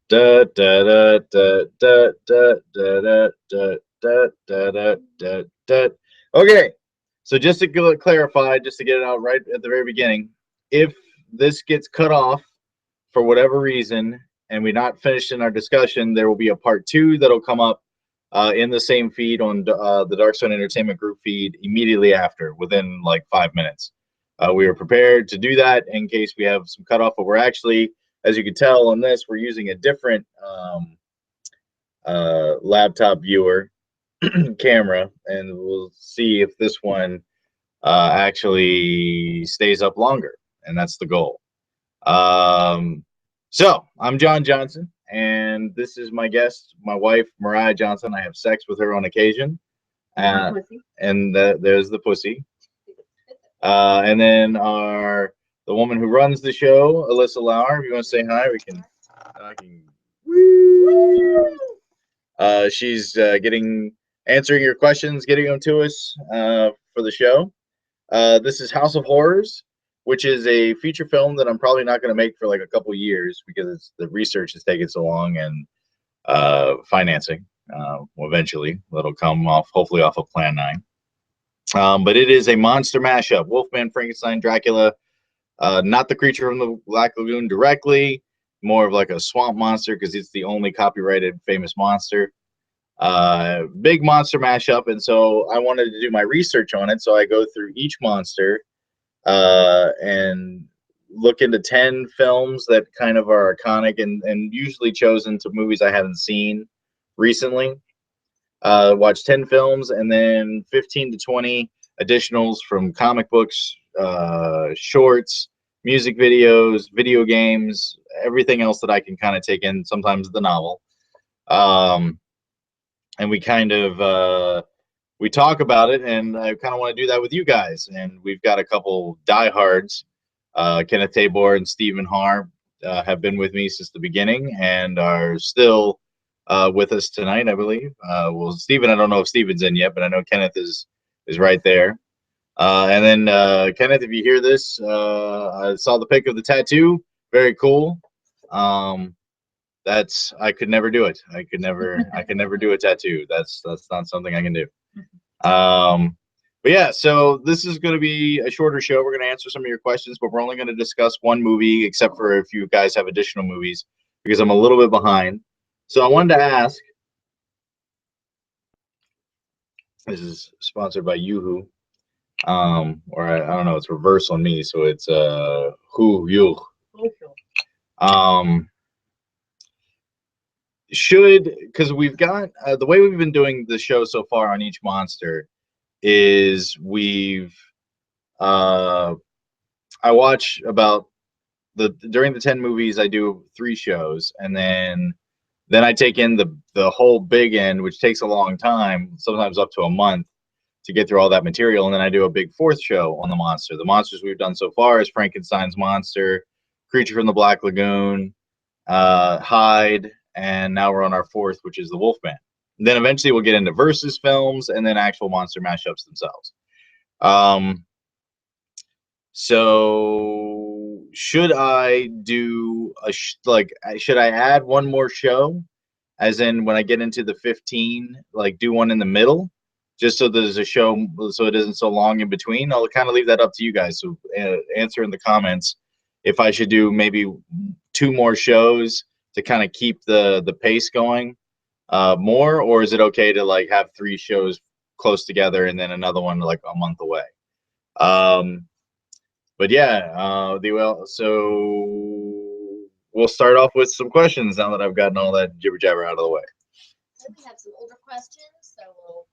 Da da da da da da da da da da da da da. Okay, so just to clarify, just to get it out right at the very beginning, if this gets cut off for whatever reason and we're not finished in our discussion, there will be a part two that'll come up in the same feed on the Darkstone Entertainment group feed immediately after, within like 5 minutes. We are prepared to do that in case we have some cutoff, but we're actually, as you can tell on this, we're using a different laptop viewer camera, and we'll see if this one actually stays up longer, and that's the goal. So I'm John Johnson, and this is my guest, my wife, Mariah Johnson. I have sex with her on occasion. And there's the pussy. And then the woman who runs the show, Alyssa Lauer. If you want to say hi, we can. I can. She's answering your questions, getting them to us for the show. This is House of Horrors, which is a feature film that I'm probably not going to make for like a couple years because the research is taking so long, and financing. Eventually, that'll come off, hopefully off of Plan 9. But it is a monster mashup: Wolfman, Frankenstein, Dracula. Not the creature from the Black Lagoon directly, more of like a swamp monster because it's the only copyrighted famous monster. Big monster mashup, and so I wanted to do my research on it. So I go through each monster and look into 10 films that kind of are iconic and usually chosen to movies I haven't seen recently. Watch 10 films and then 15 to 20 additionals from comic books, shorts, music videos, video games, everything else that I can kind of take in, sometimes the novel. And we kind of we talk about it, and I kind of want to do that with you guys. And we've got a couple diehards. Kenneth Tabor and Stephen Har have been with me since the beginning and are still with us tonight, I believe. Well, Stephen, I don't know if Stephen's in yet, but I know Kenneth is right there. And then Kenneth, if you hear this, I saw the pic of the tattoo. Very cool. I could never do it. I could never do a tattoo. That's not something I can do. But yeah, so this is going to be a shorter show. We're going to answer some of your questions, but we're only going to discuss one movie, except for if you guys have additional movies, because I'm a little bit behind. So I wanted to ask. This is sponsored by YooHoo, or I don't know. It's reverse on me, so it's who you. Because we've got the way we've been doing the show so far on each monster is I watch about during the 10 movies I do 3 shows, and then I take in the whole big end, which takes a long time, sometimes up to a month to get through all that material, and then I do a big 4th show on the monster. The monsters we've done so far is Frankenstein's monster, Creature from the Black Lagoon, Hyde, and now we're on our 4th, which is the Wolfman. And then eventually we'll get into versus films and then actual monster mashups themselves. So should I do should I add one more show, as in when I get into the 15, like do one in the middle, just so there's a show, so it isn't so long in between? I'll kind of leave that up to you guys. So answer in the comments if I should do maybe 2 more shows to kind of keep the pace going more, or is it okay to like have 3 shows close together and then another one like a month away? But yeah, so we'll start off with some questions now that I've gotten all that jibber jabber out of the way. We have some older questions, so we'll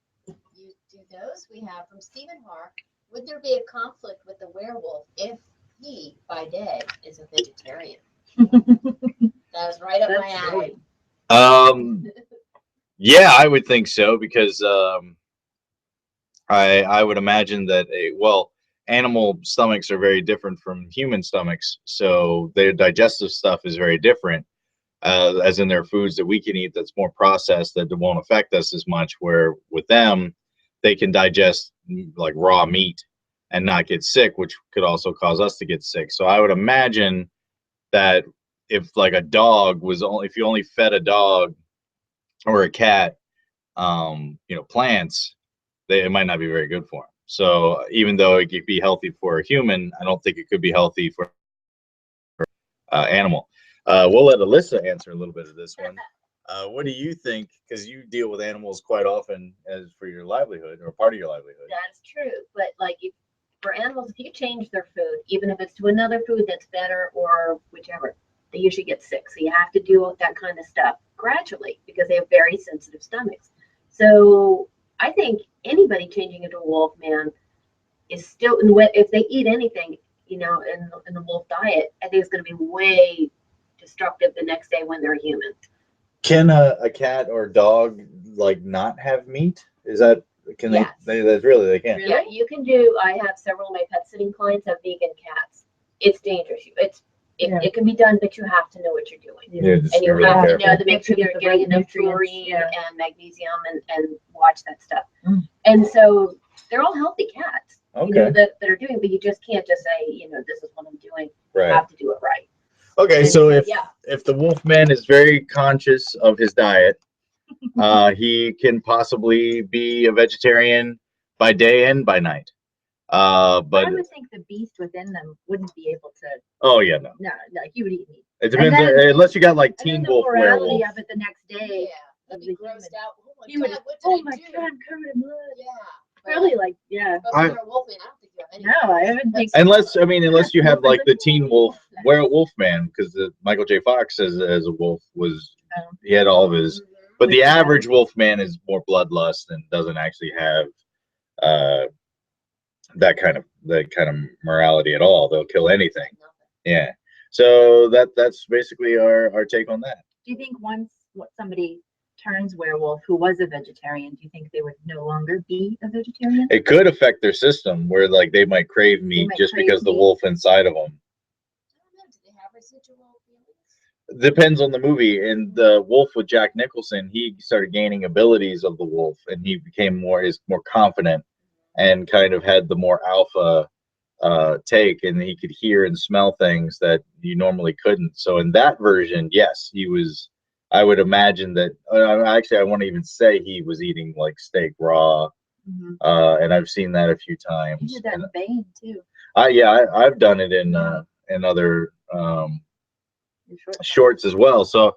do those. We have from Stephen Har: would there be a conflict with the werewolf if he, by day, is a vegetarian? That was right up my alley. Yeah, I would think so, because I would imagine that animal stomachs are very different from human stomachs, so their digestive stuff is very different, as in their foods that we can eat that's more processed, that won't affect us as much, where with them they can digest like raw meat and not get sick, which could also cause us to get sick. So I would imagine that if like a dog was only, if you only fed a dog or a cat, you know, plants, it might not be very good for them. So even though it could be healthy for a human, I don't think it could be healthy for animal. We'll let Alyssa answer a little bit of this one. What do you think? Because you deal with animals quite often as for your livelihood or part of your livelihood. That's true. But like for animals, if you change their food, even if it's to another food that's better or whichever, they usually get sick. So you have to do that kind of stuff gradually because they have very sensitive stomachs. So I think anybody changing into a wolf man is still, if they eat anything, you know, in the wolf diet, I think it's going to be way destructive the next day when they're human. Can a cat or dog like not have meat? Is that, can Yes. That's really, they can. Yeah, you can do. I have several of my pet sitting clients have vegan cats. It's dangerous. It can be done, but you have to know what you're doing. Yeah, And you really have to careful. know to make sure you're getting enough fluorine and magnesium and watch that stuff. And so they're all healthy cats, Okay. you know, that are doing, but you just can't just say, you know, this is what I'm doing. Right. You have to do it right. Okay, And so if the wolfman is very conscious of his diet, he can possibly be a vegetarian by day and by night. But I would think the beast within them wouldn't be able to. Oh yeah, no. No, like you would eat meat. It depends unless you got like And then teen the wolf morality werewolf. of it the next day. Yeah, he'd be grossed out. He would. Oh my God, I'm covered in blood. Yeah. Probably like, yeah. But when you're a wolfman, I don't think you have any. No, I haven't think. Unless you have like the teen wolf werewolfman, because Michael J. Fox as a wolf was, he had all of his. But the average wolfman is more bloodlust and doesn't actually have that kind of morality at all. They'll kill anything. Yeah. So that's basically our take on that. Do you think once somebody turns werewolf who was a vegetarian, do you think they would no longer be a vegetarian? It could affect their system where like they might crave meat just because the wolf inside of them. I don't know. Do they have residual feelings? Depends on the movie. In the Wolf with Jack Nicholson, he started gaining abilities of the wolf, and he became more confident, and kind of had the more alpha take, and he could hear and smell things that you normally couldn't. So in that version, yes, he was. I would imagine that. Actually, I won't even say he was eating like steak raw, and I've seen that a few times. You did that in Bane too. I've done it in other shorts as well. So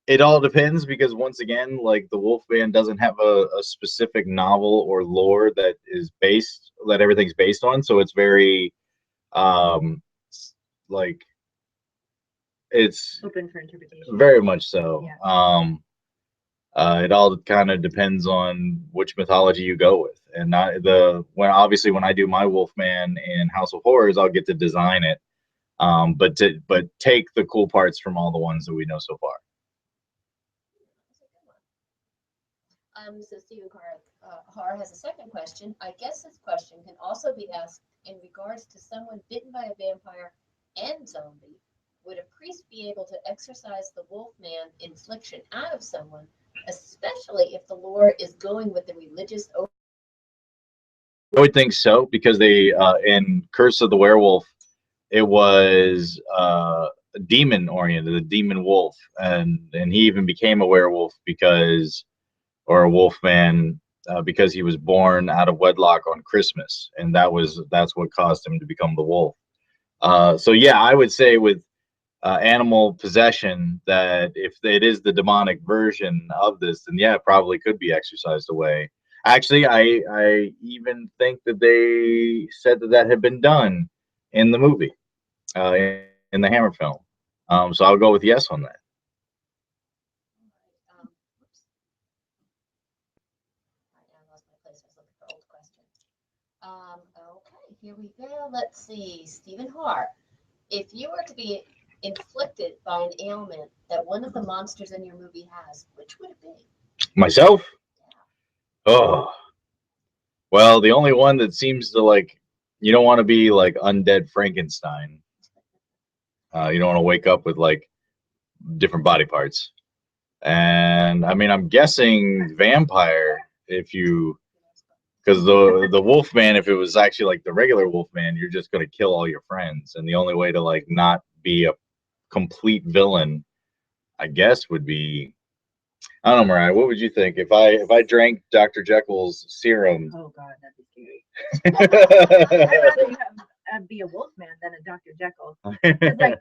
it all depends, because once again, like the Wolfman doesn't have a specific novel or lore that everything's based on. So it's very like it's open for interpretation. Very much so. Yeah. It all kind of depends on which mythology you go with, and when I do my Wolfman in House of Horrors, I'll get to design it, but take the cool parts from all the ones that we know so far. So Stephen Carr has a second question. I guess this question can also be asked in regards to someone bitten by a vampire and zombie. Would a priest be able to exorcise the Wolfman infliction out of someone, especially if the lore is going with the religious? I would think so, because they in Curse of the Werewolf, it was demon oriented, a demon wolf, and he even became a werewolf or a wolfman because he was born out of wedlock on Christmas, and that's what caused him to become the wolf. So yeah, I would say with animal possession, that if it is the demonic version of this, then yeah, it probably could be exorcised away. Actually, I even think that they said that had been done in the movie, in the Hammer film. So I'll go with yes on that. I lost my place. I was looking for old questions. Okay, here we go. Let's see. Stephen Hart. If you were to be inflicted by an ailment that one of the monsters in your movie has, which would it be? Myself? Yeah. Oh. Well, the only one that seems to you don't want to be like undead Frankenstein. You don't want to wake up with like different body parts. And I mean, I'm guessing vampire, because the Wolfman, if it was actually like the regular Wolfman, you're just going to kill all your friends. And the only way to like not be a complete villain, I guess, would be, I don't know, Mariah, what would you think if I drank Dr. Jekyll's serum? Oh God, that'd be scary. I'd rather you be a Wolfman than a Dr. Jekyll. It's like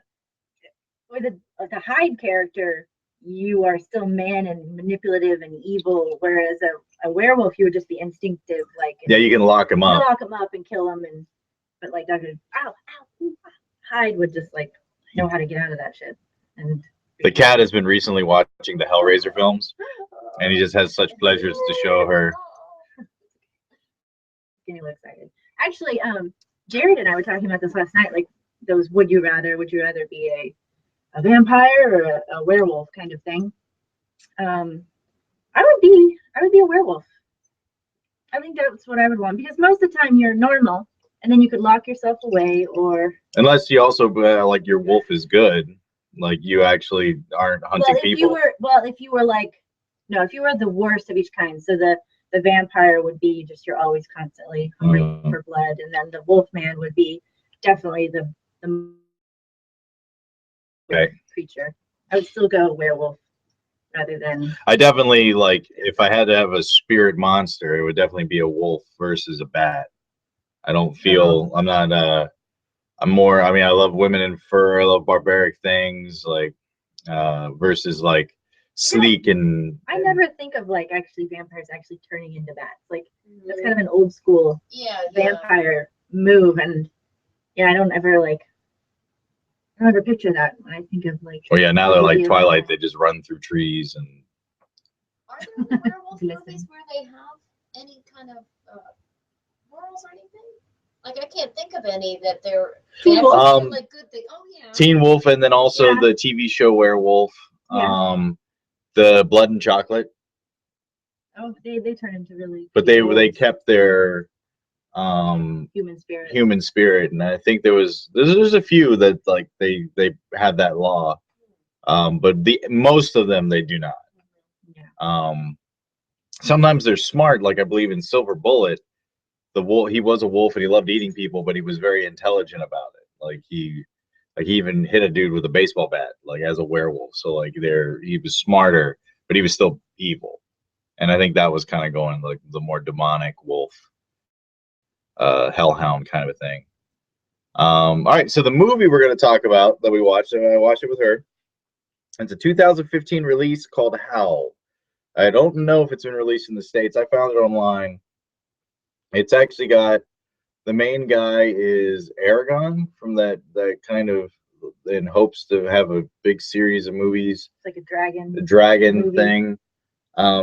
with a Hyde character, you are still man and manipulative and evil, whereas a werewolf, you would just be instinctive, like Yeah, you can lock him up. lock him up and kill him, but like Dr. Hyde would just like know how to get out of that shit. And The cat has been recently watching the Hellraiser films, and he just has such pleasures to show her. Getting a little excited. Actually, Jared and I were talking about this last night, like those would you rather be a vampire or a werewolf kind of thing. I would be a werewolf. I think that's what I would want, because most of the time you're normal and then you could lock yourself away, or unless you also like your wolf is good, like you actually aren't hunting people. If you were the worst of each kind, so the vampire would be just you're always constantly hungry for blood, and then the wolfman would be definitely the creature. I would still go werewolf rather than. I definitely, like, if I had to have a spirit monster, it would definitely be a wolf versus a bat. I don't feel I'm not I'm more, I mean, I love women in fur, I love barbaric things, like versus like sleek and I never think of like actually vampires actually turning into bats. Like that's kind of an old school vampire move, and I don't ever picture that when I think of like. Oh yeah, now they're like Twilight. They just run through trees and. Are there any werewolf movies where they have any kind of morals or anything? Like I can't think of any that they're like good thing. Oh yeah. Teen Wolf, and then also the TV show Werewolf. Yeah. The Blood and Chocolate. Oh, they turn into really. But they kept their human spirit, and I think there's a few that like they had that law, but most of them they do not. Yeah. Sometimes they're smart, like I believe in Silver Bullet, the wolf, he was a wolf and he loved eating people, but he was very intelligent about it. Like he even hit a dude with a baseball bat, like as a werewolf. So like he was smarter, but he was still evil. And I think that was kind of going like the more demonic wolf, hellhound kind of a thing. All right, so the movie we're going to talk about that we watched, and I watched it with her. It's a 2015 release called Howl. I don't know if it's been released in the States. I found it online. It's actually got, the main guy is Aragon from that kind of, in hopes to have a big series of movies. It's like a dragon movie thing.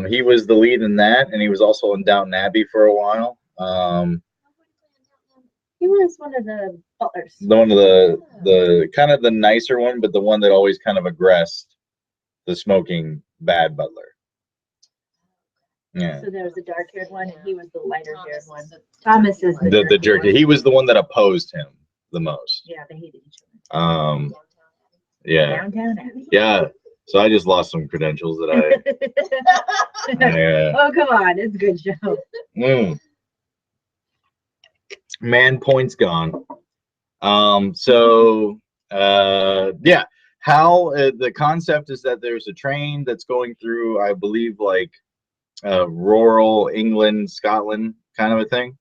He was the lead in that, and he was also in Downton Abbey for a while. He was one of the butlers. One of the kind of the nicer one, but the one that always kind of aggressed the smoking bad butler. Yeah. So there was a dark-haired one, and he was the lighter-haired one. Thomas is the jerky. He was the one that opposed him the most. Yeah, they hated each other. Yeah. Downtown Abbey. Yeah. So I just lost some credentials that Oh, come on. It's a good show. Man, points gone. Yeah. How the concept is that there's a train that's going through, I believe, like rural England, Scotland kind of a thing,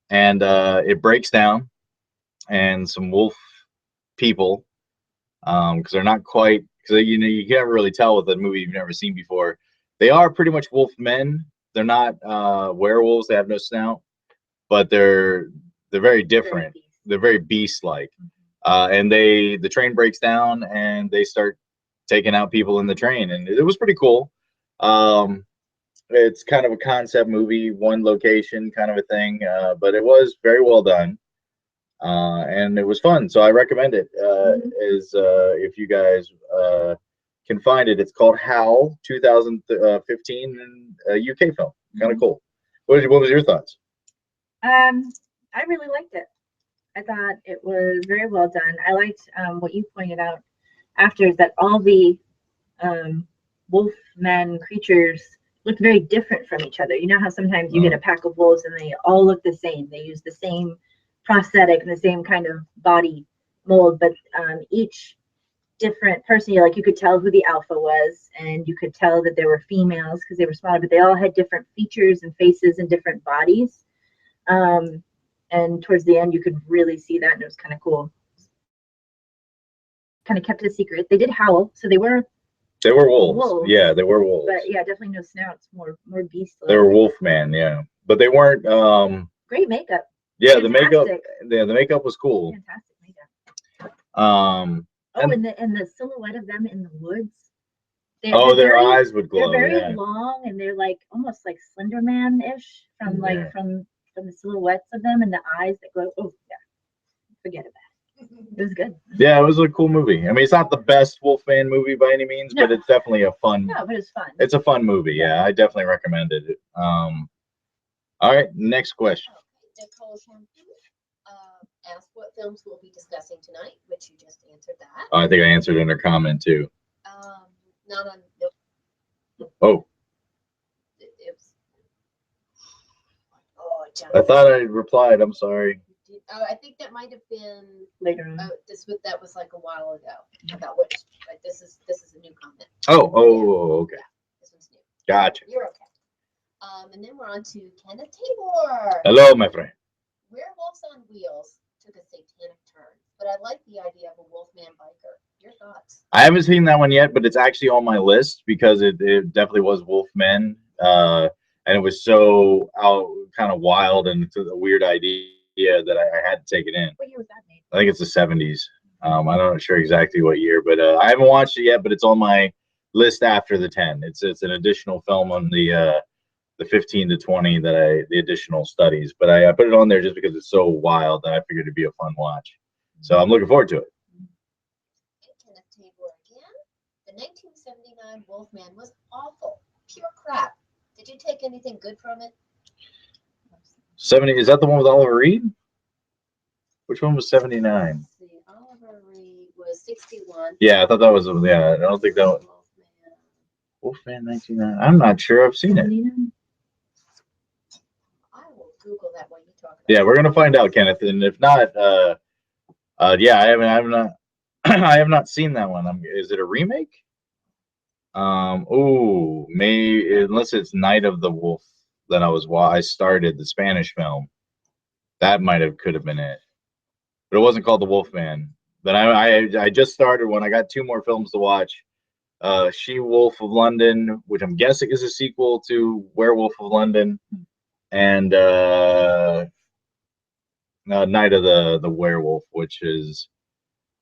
and it breaks down, and some wolf people, because they're not quite, because you can't really tell with a movie you've never seen before. They are pretty much wolf men. They're not werewolves. They have no snout, but they're very different. They're very beast-like, and the train breaks down, and they start taking out people in the train, and it was pretty cool. It's kind of a concept movie, one location kind of a thing, but it was very well done, and it was fun. So I recommend it. If you guys can find it, it's called Howl, 2015, UK film. Kind of cool. What was your thoughts? I really liked it. I thought it was very well done. I liked what you pointed out after, is that all the wolfman creatures look very different from each other. You know how sometimes you get a pack of wolves and they all look the same. They use the same prosthetic and the same kind of body mold, but each different personality. Like you could tell who the alpha was, and you could tell that there were females because they were smaller, but they all had different features and faces and different bodies. And towards the end, you could really see that, and it was kind of cool. Kind of kept it a secret. They did howl, so they were wolves. Yeah, they were wolves. But yeah, definitely no snouts, more beastly. They were Wolfman, yeah, but they weren't. Great makeup. Yeah, Fantastic. the makeup was cool. Fantastic makeup. And the silhouette of them in the woods. Their eyes would glow. They're very long, and they're like almost like Slender Man-ish from the silhouettes of them and the eyes that glow. Oh yeah, forget about it. It was good. Yeah, it was a cool movie. I mean, it's not the best Wolfman movie by any means, but it's definitely a fun. No, but it's fun. It's a fun movie. Yeah, I definitely recommend it. All right, next question. Nicole Shampoo asked what films we'll be discussing tonight, which you just answered that. Oh, I think I answered in her comment too. Not on. Nope. Oh. It was. Oh, John. I thought I replied. I'm sorry. Oh, I think that might have been later on. That was like a while ago. About which, like this is a new comment. Oh, okay. Yeah, this one's new. Gotcha. You're okay. And then we're on to Kenneth Tabor. Hello, my friend. Werewolves on Wheels took a satanic turn, but I like the idea of a Wolfman biker. Your thoughts? I haven't seen that one yet, but it's actually on my list because it definitely was Wolfmen, and it was so kind of wild and it's a weird idea that I had to take it in. What year was that made? I think it's the 70s. I'm not sure exactly what year, but I haven't watched it yet. But it's on my list after the 10. It's an additional film on the 15 to 20 the additional studies. But I put it on there just because it's so wild that I figured it'd be a fun watch. So I'm looking forward to it. Kenneth Tabor again. The 1979 Wolfman was awful, pure crap. Did you take anything good from it? 70, is that the one with Oliver Reed? Which one was 79? Let's see, Oliver Reed was 61. Yeah, I thought that was, yeah, I don't think that was. Wolfman 99. I'm not sure I've seen it. I will Google that while you talk about Yeah, we're gonna find out, Kenneth. And if not, yeah, I have not seen that one. Is it a remake? Unless it's Night of the Wolf that I started the Spanish film. That could have been it, but it wasn't called The Wolfman. Then I just started one. I got 2 more films to watch. She-Wolf of London, which I'm guessing is a sequel to Werewolf of London, and Night of the Werewolf, which is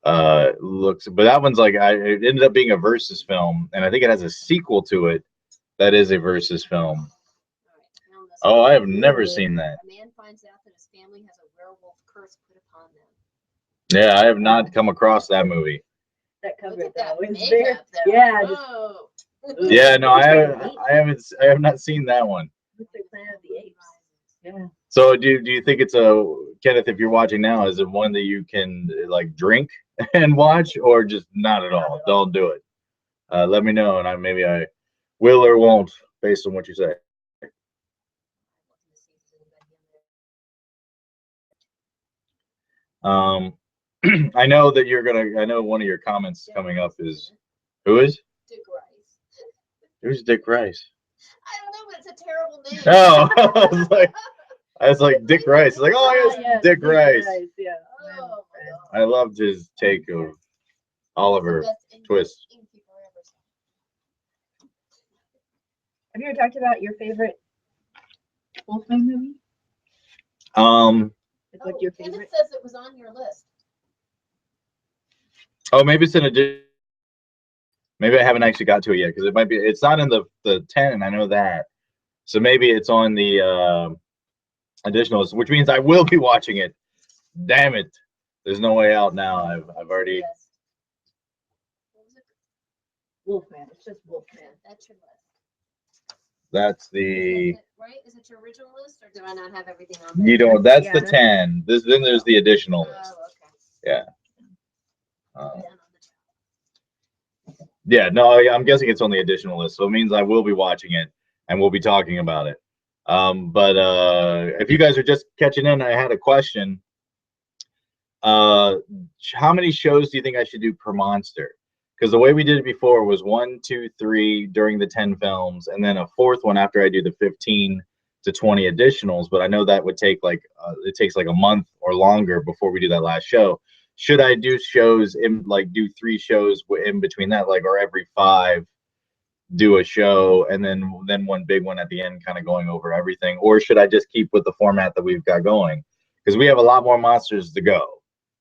but that one's like it ended up being a versus film, and I think it has a sequel to it that is a versus film. Oh, I have never seen that. A man finds out that his family has a werewolf curse put upon them. Yeah, I have not come across that movie. That cover, Look at that though. makeup, though. Yeah. Oh. Yeah, no, I have not seen that one. Looks like Planet of the Apes. Yeah. So do you think it's Kenneth, if you're watching now, is it one that you can like drink and watch, or just not at all? Don't do it. Let me know, and maybe I will or won't based on what you say. I know that I know one of your comments coming up is, who is? Dick Rice. Who's Dick Rice? I don't know, but it's a terrible name. Oh, I was like Dick Rice. It's like, oh, yes, Dick Rice. Yeah. Oh, I loved his take of Oliver Twist. Have you ever talked about your favorite Wolfman movie? What's your favorite? Kenneth says it was on your list. Oh, maybe it's in addition. Maybe I haven't actually got to it yet because it might be. It's not in the 10. I know that. So maybe it's on the additionals, which means I will be watching it. Damn it! There's no way out now. I've already. Yes. Wolfman. It's just Wolfman. That's your list. That's the. Right? Is it your original list, or do I not have everything on there? You don't. That's the 10. Then there's the additional list. Oh, okay. Yeah. Yeah, no, I'm guessing it's on the additional list, so it means I will be watching it and we'll be talking about it. But if you guys are just catching in, I had a question. How many shows do you think I should do per monster? because the way we did it before was 1, 2, 3 during the 10 films, and then a fourth one after I do the 15 to 20 additionals. But I know that would take like it takes like a month or longer before we do that last show. Should I do shows in like do 3 shows in between that, like, or every 5 do a show and then one big one at the end, kind of going over everything? Or should I just keep with the format that we've got going? Because we have a lot more monsters to go,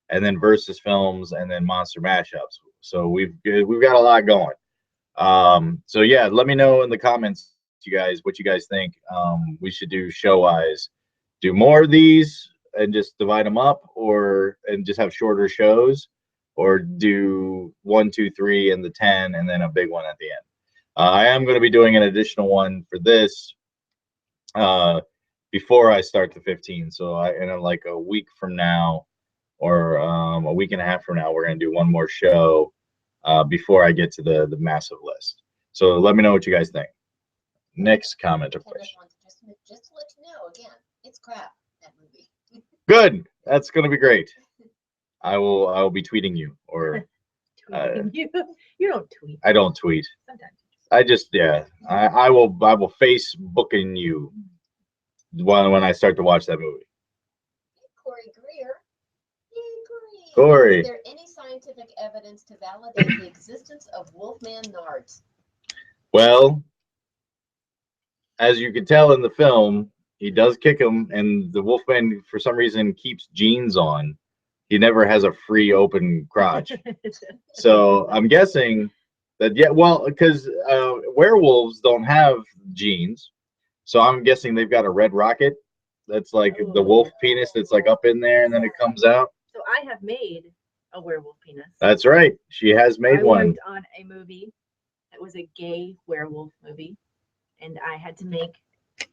and then versus films, and then monster mashups. So we've got a lot going. So yeah, let me know in the comments, you guys, what you guys think we should do show wise. Do more of these and just divide them up, and just have shorter shows, or do 1, 2, 3 and the 10 and then a big one at the end. I am going to be doing an additional one for this before I start the 15. So in like a week from now, or a week and a half from now, we're going to do one more show before I get to the massive list. So let me know what you guys think. Next comment or question. Just to let you know, again, it's crap, that movie. Good. That's going to be great. I will be tweeting you, or you don't tweet. I don't tweet. Sometimes. I just, yeah, I will Facebooking you when I start to watch that movie. Corey Greer. Hey, Corey. Is there any scientific evidence to validate the existence of Wolfman nards? Well, as you can tell in the film, he does kick him, and the Wolfman, for some reason, keeps jeans on. He never has a free open crotch. So I'm guessing that, yeah, well, because werewolves don't have jeans, so I'm guessing they've got a red rocket that's like the wolf penis that's like up in there, and then it comes out. So I have made a werewolf penis. That's right. She has made one. I worked on a movie that was a gay werewolf movie, and I had to make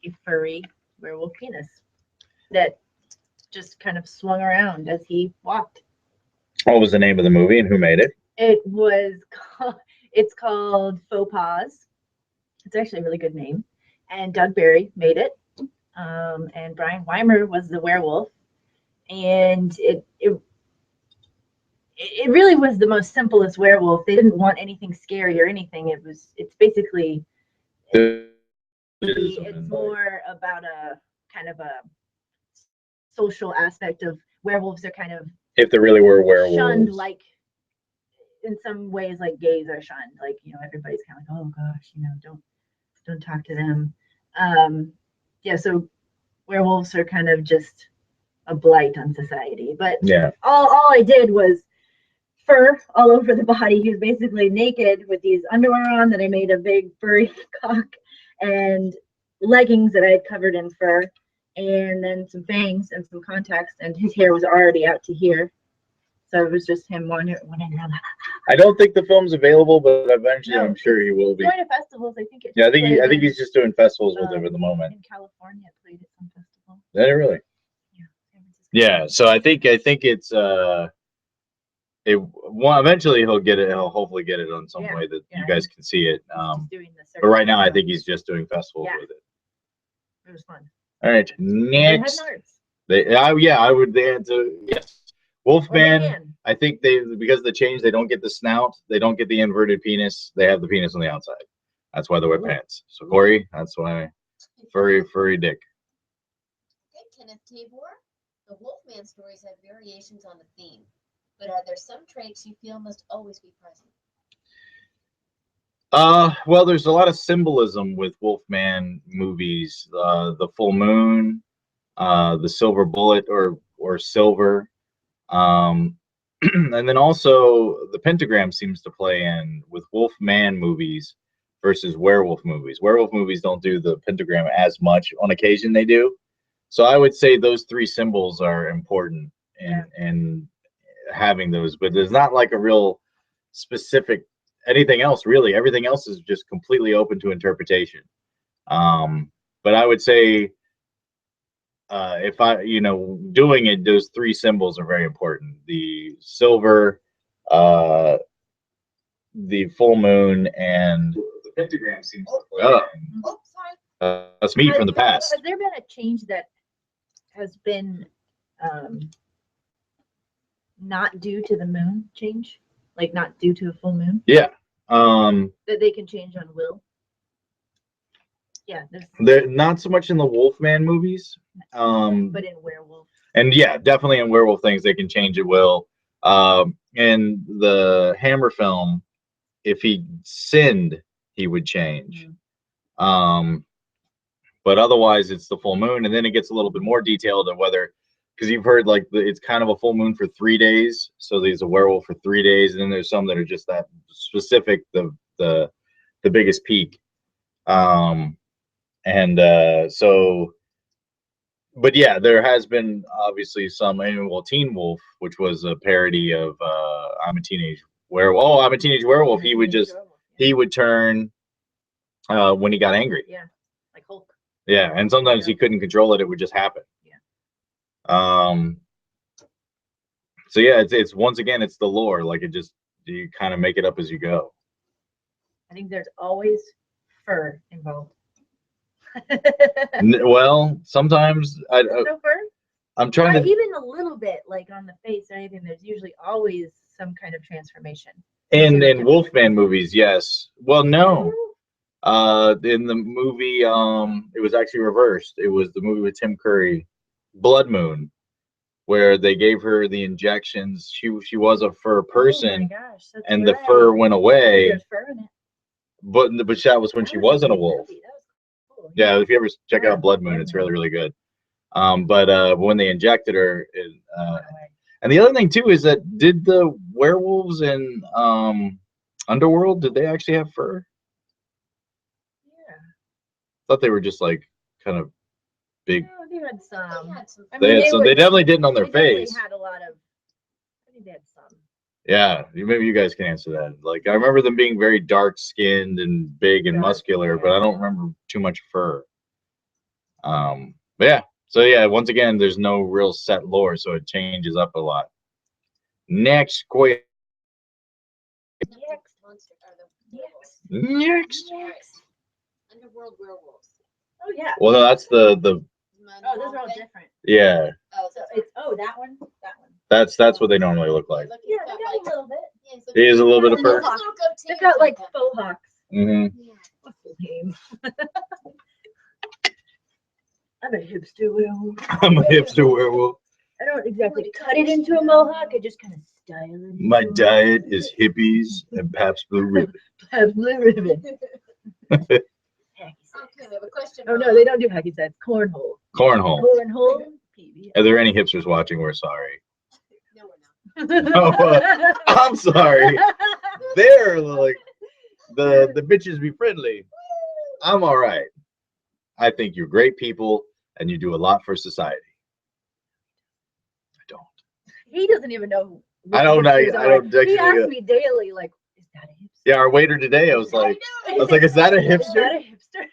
a furry werewolf penis that just kind of swung around as he walked. What was the name of the movie and who made it? It's called Faux Pas. It's actually a really good name. And Doug Barry made it. And Brian Weimer was the werewolf. And it really was the most simplest werewolf. They didn't want anything scary or anything. It's basically it's more about a kind of a social aspect of werewolves. Are kind of, if there really were werewolves, shunned, like in some ways like gays are shunned. Like, everybody's kind of like, oh gosh, don't talk to them. Yeah, so werewolves are kind of just a blight on society. But yeah, all I did was fur all over the body. He was basically naked with these underwear on that I made a big furry cock, and leggings that I had covered in fur, and then some fangs and some contacts, and his hair was already out to here. So it was just him wandering around. I don't think the film's available, but eventually I'm sure he will be. Going to festivals, I think. Yeah, I think he's just doing festivals with it at the moment. In California, it played at some festival. Did it really? Yeah. Yeah. So I think it's eventually he'll get it. He'll hopefully get it on some way that you guys can see it. But right now I think he's just doing festivals with it. It was fun. All right, next. I would answer yes. Wolfman, I think because of the change, they don't get the snout, they don't get the inverted penis, they have the penis on the outside. That's why they wear pants. So Corey, that's why furry dick. Okay, Kenneth Tabor. The Wolfman stories have variations on the theme, but are there some traits you feel must always be present? Well, there's a lot of symbolism with Wolfman movies. The full moon, the silver bullet or silver. And then also the pentagram seems to play in with Wolfman movies versus werewolf movies. Werewolf movies don't do the pentagram as much. On occasion they do. So I would say those 3 symbols are important in having those, but there's not like a real specific anything else really. Everything else is just completely open to interpretation. But I would say if doing it, those 3 symbols are very important: the silver, the full moon, and the pentagram seems to play. That's me from the past. Has there been a change that has been not due to the moon change? Like not due to a full moon? Yeah. That they can change on will? Yeah. They're not so much in the Wolfman movies. But in werewolf. And yeah, definitely in werewolf things they can change at will. In the Hammer film, if he sinned, he would change. But otherwise it's the full moon, and then it gets a little bit more detailed of whether, because you've heard like it's kind of a full moon for 3 days, so there's a werewolf for 3 days, and then there's some that are just that specific, the biggest peak. So but yeah, there has been obviously some, well, Teen Wolf, which was a parody of I'm a Teenage Werewolf. Oh, I'm a Teenage Werewolf. He would turn when he got angry. Yeah, like Hulk. Yeah, and sometimes he couldn't control it; it would just happen. Yeah. So yeah, it's once again, it's the lore. Like you kind of make it up as you go. I think there's always fur involved. Well, sometimes No fur? I'm trying to even a little bit, like on the face or anything. There's usually always some kind of transformation. in Wolfman movies. Yes. Well, no. In the movie, it was actually reversed. It was the movie with Tim Curry, Blood Moon, where they gave her the injections. She was a fur person, oh my gosh, and the fur went away. There's fur in it. But that was when she wasn't a wolf. Cool. Yeah, if you ever check out Blood Moon, it's really, really good. But when they injected her, and the other thing too is that did the werewolves in Underworld, did they actually have fur? Yeah. I thought they were just like kind of big. No, they had some. They definitely didn't on their face. They had a lot of. I think they had some. Yeah, maybe you guys can answer that. Like, I remember them being very dark skinned and big and muscular, but I don't remember too much fur. But yeah, so yeah, once again, there's no real set lore, so it changes up a lot. Next question. Next. Underworld werewolves. Oh yeah. Well, no, that's the. Oh, those are all different. Yeah. Oh, so it's that one. That's what they normally look like. Yeah, they got a little bit. He is a little bit of fur. They've got like faux hawks. Mm-hmm. What's the name? I'm a hipster werewolf. I'm a hipster werewolf. I don't exactly cut it into a mohawk. I just kind of style it. My diet is hippies and Pabst Blue Ribbon. Pabst Blue Ribbon. Okay, we have a question. Oh no, they don't do hacky sacks. Cornhole. Cornhole. Cornhole. PBS. Are there any hipsters watching? We're sorry. No, we're not. Oh, I'm sorry. They're like the bitches be friendly. I'm all right. I think you're great people and you do a lot for society. I don't. He doesn't even know. I don't know. He asks me daily, like, is that a hipster? Yeah, our waiter today, I was like, is that a hipster? Is that a hipster?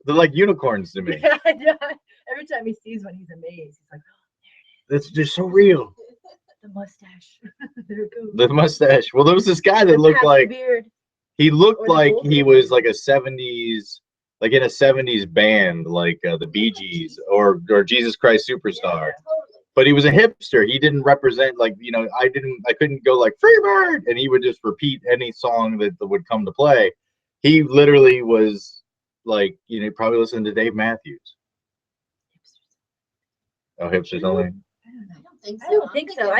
They're like unicorns to me. Yeah, every time he sees one, he's amazed. He's like, oh, That's just so real. the mustache. There it goes. The mustache. Well, there was this guy that looked like beard. He looked like he was like a 70s, like in a 70s band, like the Bee Gees or Jesus Christ Superstar. But he was a hipster. He didn't represent, like, you know, I couldn't go like Freebird and he would just repeat any song that would come to play. He literally was like, you know, probably listening to Dave Matthews. Oh, hipsters only? I don't think so. I don't think so.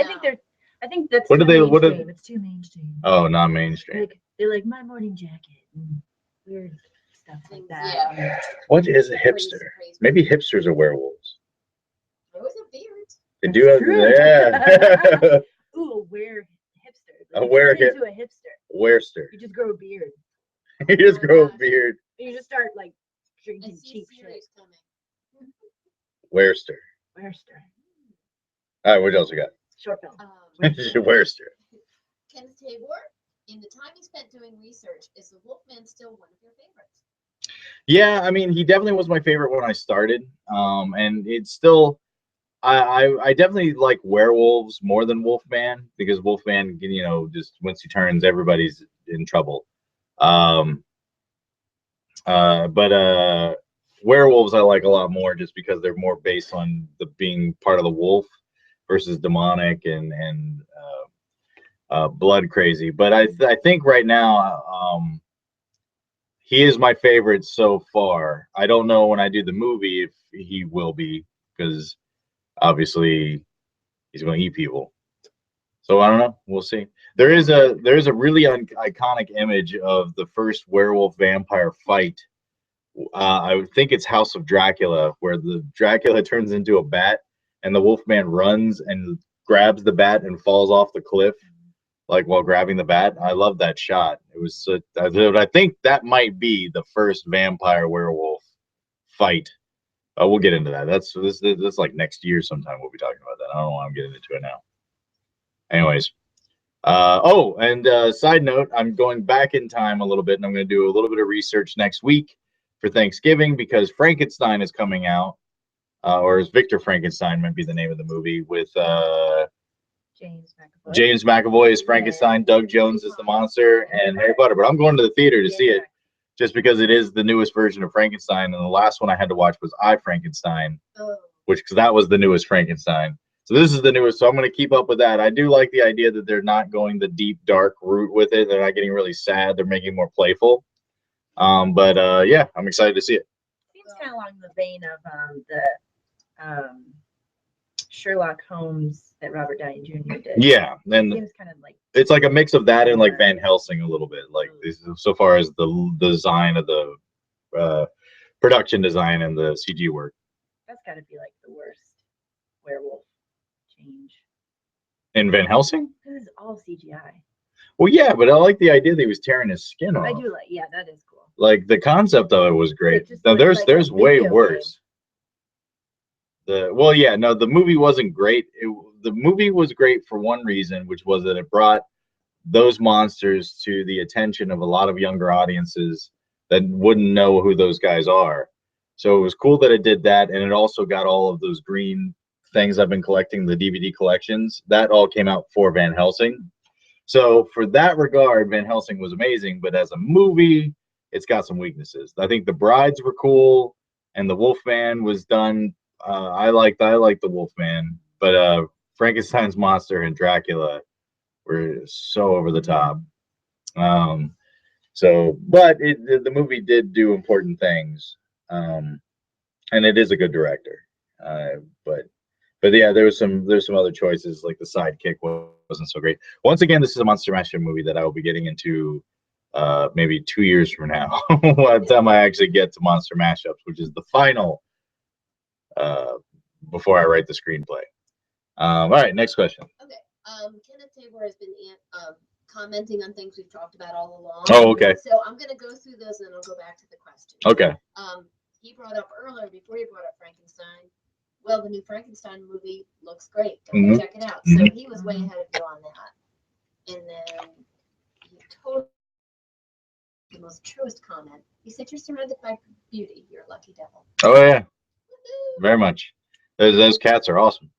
I think that's what do they? What are? It's too mainstream. Oh, not mainstream. Like, they're like my morning jacket and weird stuff like that. Yeah. What is a hipster? Maybe hipsters are werewolves. Always a beard. They do have, yeah. Ooh, a wear hipster. A wear into a hipster. Werster. You just grow a beard. You just grow a beard. And you just start like drinking cheap shit. Werster. Werster. All right, what else we got? Short film. Werster. Kenneth Tabor, in the time you spent doing research, is the Wolfman still one of your favorites? Yeah, I mean, he definitely was my favorite when I started. And it's still, I definitely like werewolves more than Wolfman, because Wolfman, you know, just once he turns, everybody's in trouble. But werewolves I like a lot more, just because they're more based on the being part of the wolf versus demonic, and blood crazy. But I think right now, he is my favorite so far. I don't know when I do the movie if he will be, because obviously he's going to eat people. So I don't know. We'll see. There is a really iconic image of the first werewolf vampire fight. I would think it's House of Dracula, where the Dracula turns into a bat and the Wolfman runs and grabs the bat and falls off the cliff, like while grabbing the bat. I love that shot. It was. I think that might be the first vampire werewolf fight. We'll get into that. That's like next year sometime. We'll be talking about that. I don't know why I'm getting into it now. Anyways. Side note, I'm going back in time a little bit, and I'm going to do a little bit of research next week for Thanksgiving, because Frankenstein is coming out, or as Victor Frankenstein might be the name of the movie, with James McAvoy. James McAvoy is Frankenstein, Doug Jones is the monster, and Harry Potter. But I'm going to the theater to see it, just because it is the newest version of Frankenstein, and the last one I had to watch was I, Frankenstein, because that was the newest Frankenstein. So this is the newest, so I'm going to keep up with that. I do like the idea that they're not going the deep, dark route with it. They're not getting really sad. They're making it more playful. Yeah, I'm excited to see it. Seems kind of along the vein of the Sherlock Holmes that Robert Downey Jr. did. Yeah, and seems kind of like, it's like a mix of that and like Van Helsing a little bit, like so far as the design of the production design and the CG work. That's got to be like the worst werewolf change. In Van Helsing? This is all CGI. Well, yeah, but I like the idea that he was tearing his skin off. I do like, yeah, that is cool. Like the concept of it was great. Now there's way worse. The movie wasn't great. The movie was great for one reason, which was that it brought those monsters to the attention of a lot of younger audiences that wouldn't know who those guys are. So it was cool that it did that, and it also got all of those green things I've been collecting, the DVD collections. That all came out for Van Helsing. So for that regard, Van Helsing was amazing, but as a movie, it's got some weaknesses. I think the brides were cool, and the Wolfman was done. I liked the Wolfman, but Frankenstein's monster and Dracula were so over the top. But the movie did do important things, and it is a good director. But yeah, there's some other choices, like the sidekick wasn't so great. Once again, this is a Monster Mashup movie that I will be getting into maybe 2 years from now, by the time I actually get to Monster Mashups, which is the final before I write the screenplay. All right, next question. Okay. Kenneth Tabor has been commenting on things we've talked about all along. Oh, okay. So I'm going to go through those and then I'll go back to the question. Okay. He brought up earlier, before he brought up Frankenstein, well, the new Frankenstein movie looks great. Go check it out. So he was way ahead of you on that. And then he told the most truest comment. He said, "You're surrounded by beauty. You're a lucky devil." Oh yeah, very much. Those cats are awesome.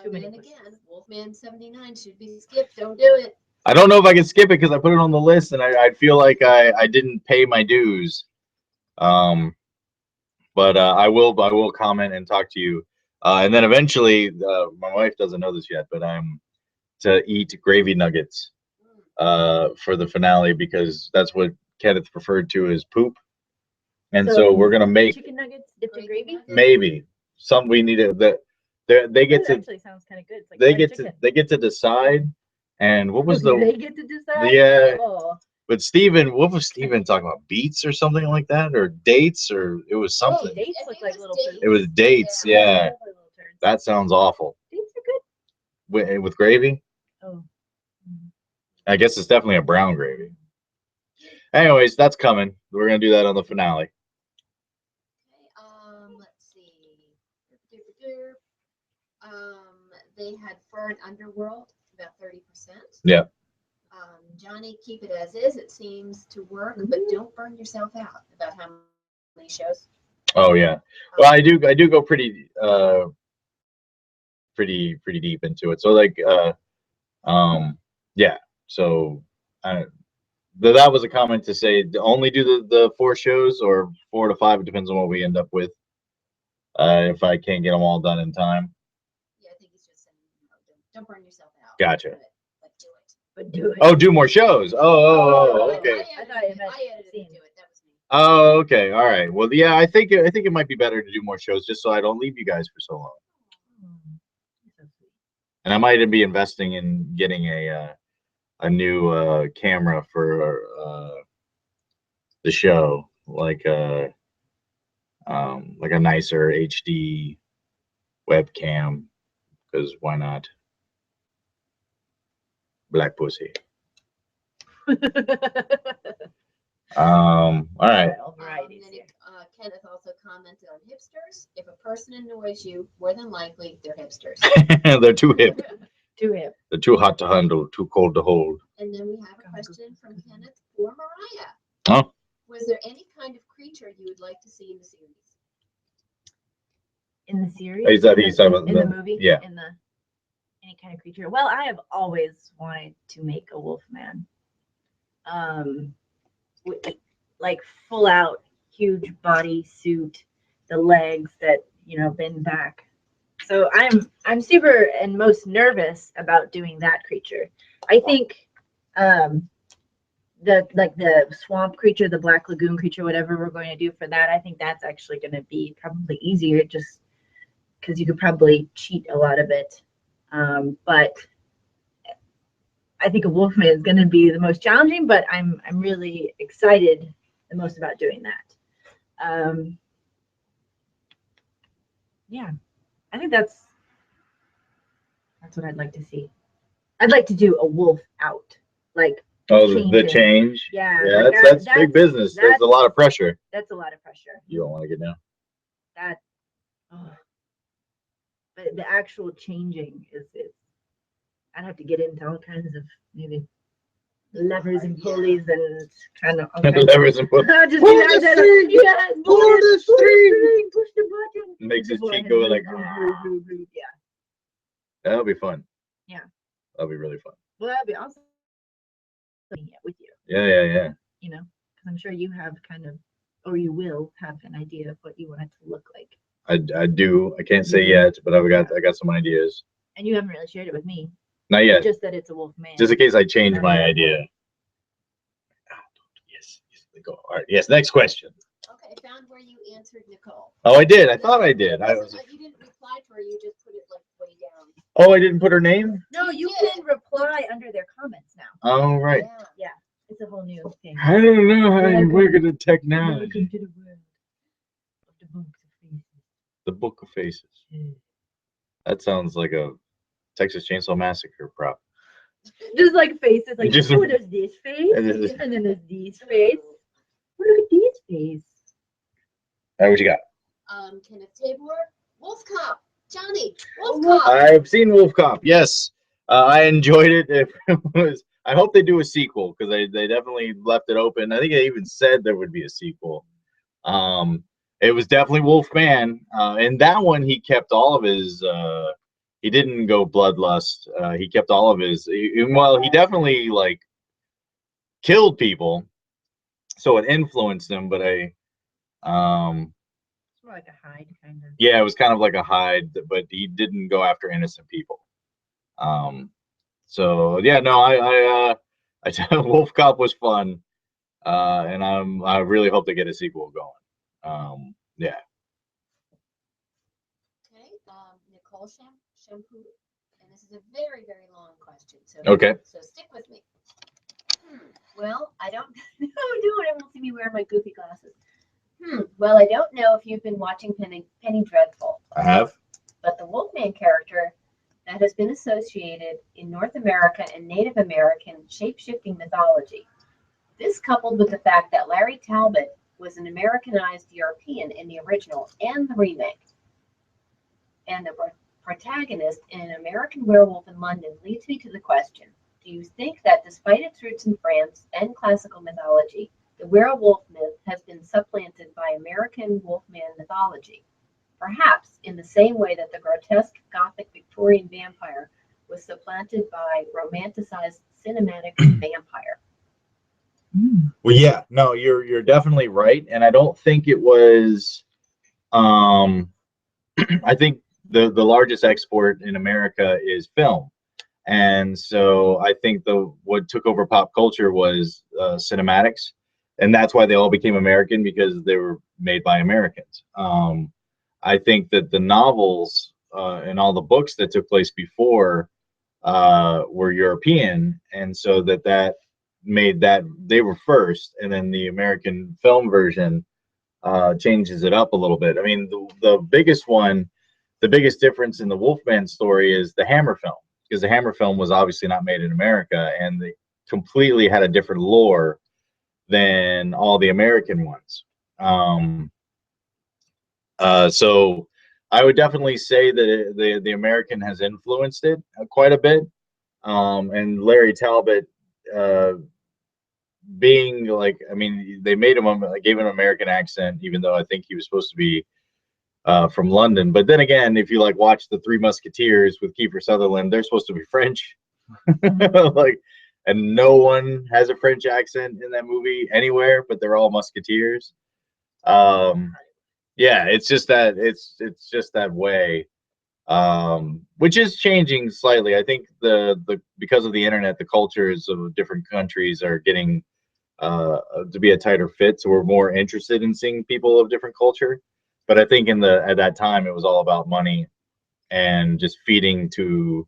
And again, Wolfman 79 should be skipped. Don't do it. I don't know if I can skip it because I put it on the list, and I feel like I didn't pay my dues. But I will comment and talk to you, and then eventually, my wife doesn't know this yet, but I'm to eat gravy nuggets for the finale, because that's what Kenneth referred to as poop, and so we're gonna make chicken nuggets dipped in gravy. Maybe we need it. They get to actually sounds kind of good. It's like they get to decide. And what was they get to decide? Yeah. Oh. But Steven, what was Steven talking about? Beets or something like that? Or dates? Or it was something. Oh, dates look like little turds. It was dates, yeah. That sounds awful. Dates are good. With gravy? Oh. I guess it's definitely a brown gravy. Anyways, that's coming. We're going to do that on the finale. Okay, let's see. They had Fern Underworld, about 30%. Yeah. Johnny, keep it as is. It seems to work, but don't burn yourself out. About how many shows? Oh yeah. Well, I do go pretty deep into it. So like yeah. So that was a comment to say only do the 4 shows, or 4 to 5. It depends on what we end up with. If I can't get them all done in time. Yeah, I think he's just saying, don't burn yourself out. Gotcha. But do it. But do it. Oh, do more shows. Okay. I thought it meant I edited scene. do it. That was me. Oh, okay. All right. Well, yeah, I think it might be better to do more shows just so I don't leave you guys for so long. So sweet. And I might even be investing in getting a new camera for the show, like a nicer HD webcam, because why not? Black pussy. All right. All varieties Then here. Kenneth also commented on hipsters. If a person annoys you, more than likely they're hipsters. They're too hip. Too hip. They're too hot to handle, too cold to hold. And then we have a question from Kenneth for Mariah. Oh. Was there any kind of creature you would like to see in the series? In the series? Is that he's talking about in the movie? Yeah. In the any kind of creature. Well, I have always wanted to make a wolfman. Like full out huge body suit, the legs that bend back. So I'm super and most nervous about doing that creature. I think the swamp creature, the black lagoon creature, whatever we're going to do for that, I think that's actually going to be probably easier, just because you could probably cheat a lot of it. But I think a wolfman is going to be the most challenging, but I'm really excited the most about doing that. Yeah, I think that's what I'd like to see. I'd like to do a wolf out, like the change. Yeah, Yeah, like that's big business. There's a lot of pressure. That's a lot of pressure. You don't want to get down. But the actual changing is I'd have to get into all kinds of maybe levers and pulleys and kind of levers and pulleys. Pull the string. Yes, pull the string. Push the button. Makes his cheek go like. Yeah. That'll be fun. Yeah. That'll be really fun. Well, that'd be awesome. With you. Yeah. Because I'm sure you have or you will have an idea of what you want it to look like. I do. I can't say yet, but I got some ideas. And you haven't really shared it with me. Not yet. Just that it's a wolf man. Just in case I change my idea. Yes. Go. All right. Yes. Next question. Okay, found where you answered Nicole. Oh, I did. I thought I did. You didn't reply to her. You just put it like way down. Oh, I didn't put her name? No, you can reply under their comments now. Oh, right. Yeah. It's a whole new thing. I don't know how you work in the technology. Welcome to the world of the books of faces. The Book of Faces. That sounds like a Texas Chainsaw Massacre prop. Just like faces, like Just- there's this face, and then there's these face. Look at these face. All right, what you got? Kenneth Tabor, Wolf Cop, Johnny, Wolf Cop. I've seen Wolf Cop. Yes, I enjoyed it. If it was, I hope they do a sequel because they definitely left it open. I think they even said there would be a sequel. It was definitely Wolfman. In that one, he kept all of his. He didn't go bloodlust. He kept all of his. Well, he definitely like killed people, so it influenced him. But It's more like a hide kind of. yeah, it was kind of like a hide, but he didn't go after innocent people. So yeah, no, I Wolf Cop was fun, and I really hope they get a sequel going. Yeah. Okay, Nicole Shampoo, and this is a very, very long question. So Okay. So stick with me. Well, I don't know what I'm doing. I won't see me wearing my goofy glasses. Well, I don't know if you've been watching Penny Dreadful. I have. But the Wolfman character that has been associated in North America and Native American shape-shifting mythology. This coupled with the fact that Larry Talbot was an Americanized European in the original and the remake, and the protagonist in An American Werewolf in London leads me to the question, do you think that despite its roots in France and classical mythology, the werewolf myth has been supplanted by American Wolfman mythology? Perhaps in the same way that the grotesque Gothic Victorian vampire was supplanted by romanticized cinematic vampire. Well, yeah, no, you're definitely right, and I don't think it was. I think the largest export in America is film, And so I think what took over pop culture was cinematics, and that's why they all became American, because they were made by Americans. I think that the novels and all the books that took place before were European, and so that made that they were first, and then the American film version changes it up a little bit. I mean, the biggest one, the biggest difference in the Wolfman story is the Hammer film, because the Hammer film was obviously not made in America, and they completely had a different lore than all the American ones. So I would definitely say that the American has influenced it quite a bit. And Larry Talbot, uh, being like, I mean, they made him, gave him an American accent, even though I think he was supposed to be from London. But then again, if you like watch the Three Musketeers with Kiefer Sutherland, they're supposed to be French. Like, and no one has a French accent in that movie anywhere, but they're all musketeers. Yeah, it's just that it's just that way, which is changing slightly. I think the because of the internet, the cultures of different countries are getting to be a tighter fit, so we're more interested in seeing people of different culture. But I think at that time it was all about money and just feeding to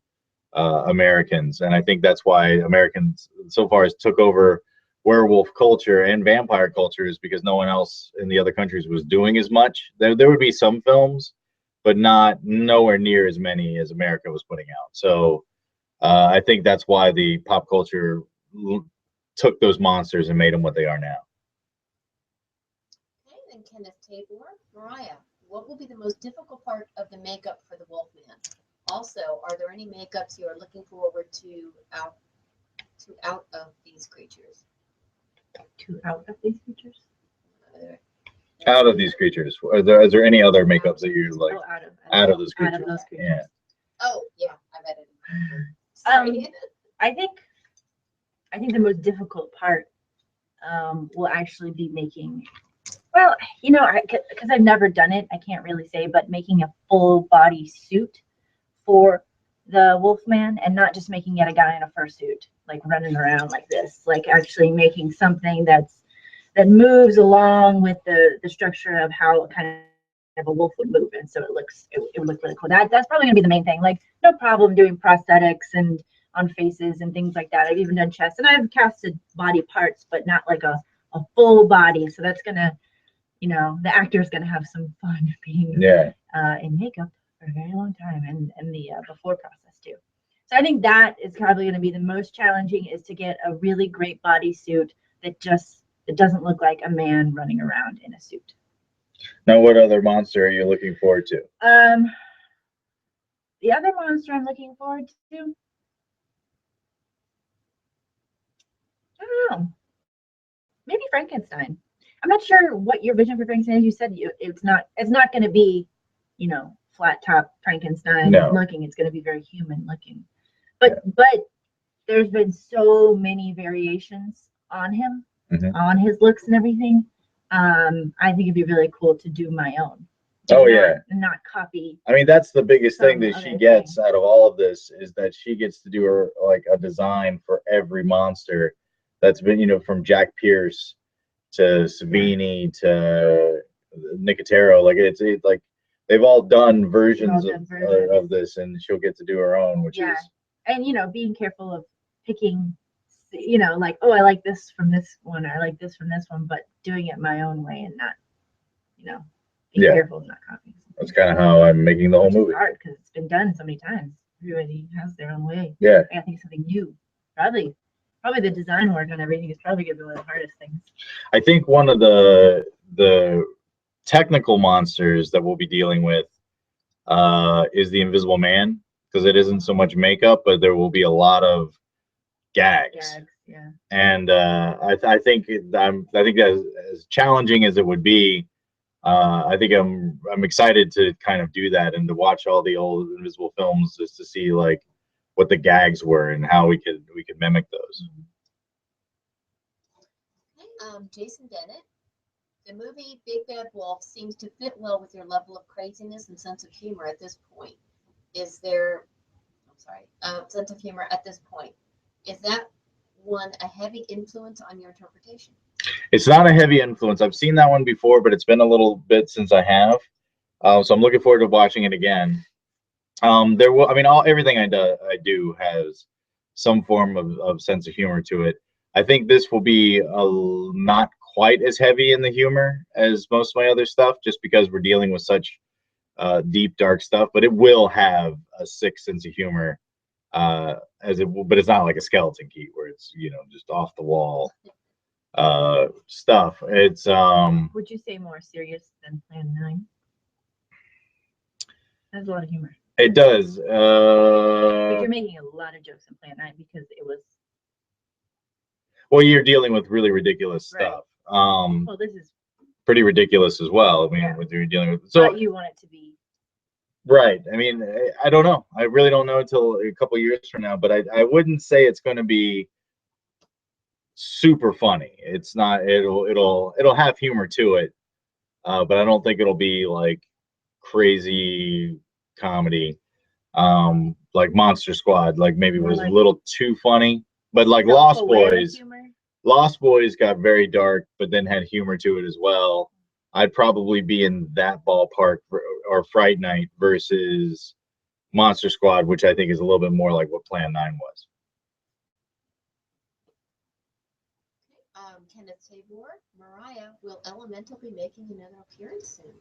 Americans, and I think that's why Americans so far has took over werewolf culture and vampire culture, is because no one else in the other countries was doing as much. There would be some films, but nowhere near as many as America was putting out. So I think that's why the pop culture took those monsters and made them what they are now. Okay, then Kenneth Tabor, Mariah, what will be the most difficult part of the makeup for the Wolfman? Also, are there any makeups you are looking forward to out of these creatures? Out of these creatures? Out of these creatures, is there any other makeups that you like? Oh, out of those creatures. Out of those creatures. Yeah. Oh, yeah, I've edited. Sorry. I think the most difficult part will actually be making, well, you know, because I've never done it, I can't really say, but making a full body suit for the Wolfman, and not just making it a guy in a fursuit, like running around like this, like actually making something that moves along with the structure of how kind of a wolf would move, and so it would look really cool. That's probably gonna be the main thing. Like, no problem doing prosthetics and on faces and things like that. I've even done chest, and I've casted body parts, but not like a full body. So that's gonna, you know, the actor's gonna have some fun being in makeup for a very long time, and the before process too. So I think that is probably going to be the most challenging, is to get a really great bodysuit that doesn't look like a man running around in a suit. Now, what other monster are you looking forward to? The other monster I'm looking forward to, I don't know, maybe Frankenstein. I'm not sure what your vision for Frankenstein is. You said it's not going to be, you know, flat top Frankenstein looking. It's going to be very human looking. But there's been so many variations on him, on his looks and everything. I think it'd be really cool to do my own. Not copy. I mean, that's the biggest thing that she gets out of all of this, is that she gets to do her like a design for every monster that's been, you know, from Jack Pierce to Savini to Nicotero. Like it's like they've all done versions of this, and she'll get to do her own, which is, and you know, being careful of picking, you know, like, oh, I like this from this one, or I like this from this one, but doing it my own way and not, you know, being careful of not copying. That's kind of how I'm making the whole movie. It's hard because it's been done so many times. Everybody has their own way. Yeah. I think something new. Probably the design work on everything is probably going to be one of the hardest things. I think one of the technical monsters that we'll be dealing with is the Invisible Man, because it isn't so much makeup, but there will be a lot of gags. And I think that as challenging as it would be, I think I'm excited to kind of do that, and to watch all the old Invisible films, just to see like what the gags were and how we could mimic those. Okay, Jason Bennett, the movie Big Bad Wolf seems to fit well with your level of craziness and sense of humor at this point. Is there sense of humor at this point. Is that one a heavy influence on your interpretation? It's not a heavy influence. I've seen that one before, but it's been a little bit since I have. So I'm looking forward to watching it again. There will, I mean, everything I do has some form of sense of humor to it. I think this will be not quite as heavy in the humor as most of my other stuff, just because we're dealing with such deep, dark stuff. But it will have a sick sense of humor, but it's not like a Skeleton Key where it's just off the wall stuff. It's Would you say more serious than Plan 9? That's a lot of humor. It does. But you're making a lot of jokes in Plan 9 because it was. Well, you're dealing with really ridiculous stuff. Well, this is pretty ridiculous as well. I mean, what you're dealing with. So but you want it to be. Right. I mean, I don't know. I really don't know until a couple years from now. But I wouldn't say it's going to be super funny. It's not. It'll have humor to it, but I don't think it'll be like crazy comedy, like Monster Squad. Like maybe was a little too funny. But like Lost Boys got very dark, but then had humor to it as well. I'd probably be in that ballpark or Fright Night versus Monster Squad, which I think is a little bit more like what Plan 9 was. Kenneth Tabor, Mariah, will Elemental be making another appearance soon?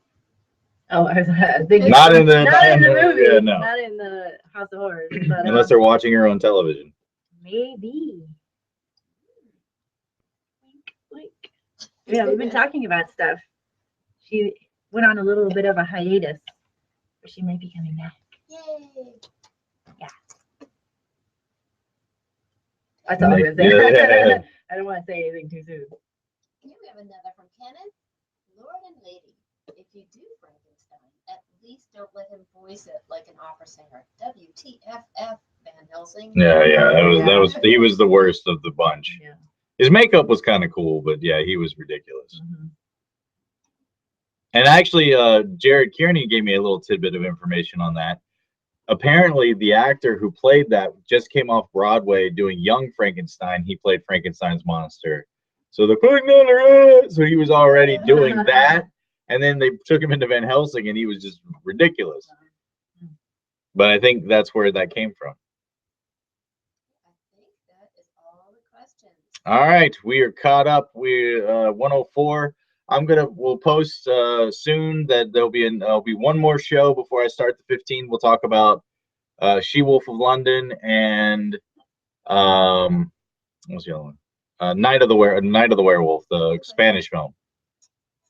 Oh, I think not in the movie, yeah, no. Not in the House of Horrors. But, unless they're watching her on television. Maybe. Wink. Yeah, we've been talking about stuff. She went on a little bit of a hiatus, but she might be coming back. Yay! Yeah. That's all I'm gonna say. I don't want to say anything too soon. Here we have another from Kenneth. Lord and Lady, if you do Frankenstein, at least don't let him voice it like an opera singer. WTFF, Van Helsing. Yeah. That was he was the worst of the bunch. Yeah. His makeup was kind of cool, but yeah, he was ridiculous. Mm-hmm. And actually, Jared Kearney gave me a little tidbit of information on that. Apparently, the actor who played that just came off Broadway doing Young Frankenstein. He played Frankenstein's monster. So so he was already doing that, and then they took him into Van Helsing, and he was just ridiculous. But I think that's where that came from. I think that is all the questions. All right, we are caught up. We're 104. We'll post soon that there'll be one more show before I start the 15. We'll talk about She-Wolf of London and what's the other one? Night of the Werewolf, the Spanish film.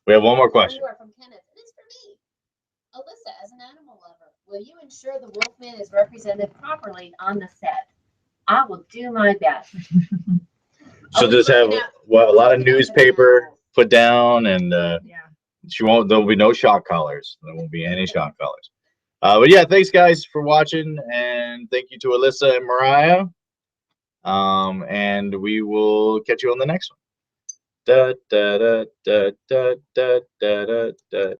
We have one more question. From Kenneth. It is for me. Alyssa, as an animal lover, will you ensure the Wolfman is represented properly on the set? I will do my best. She'll just have a lot of newspaper put down, and there'll be no shock collars. There won't be any shock collars. But yeah, thanks guys for watching, and thank you to Alyssa and Mariah. And we will catch you on the next one. Da, da, da, da, da, da, da, da.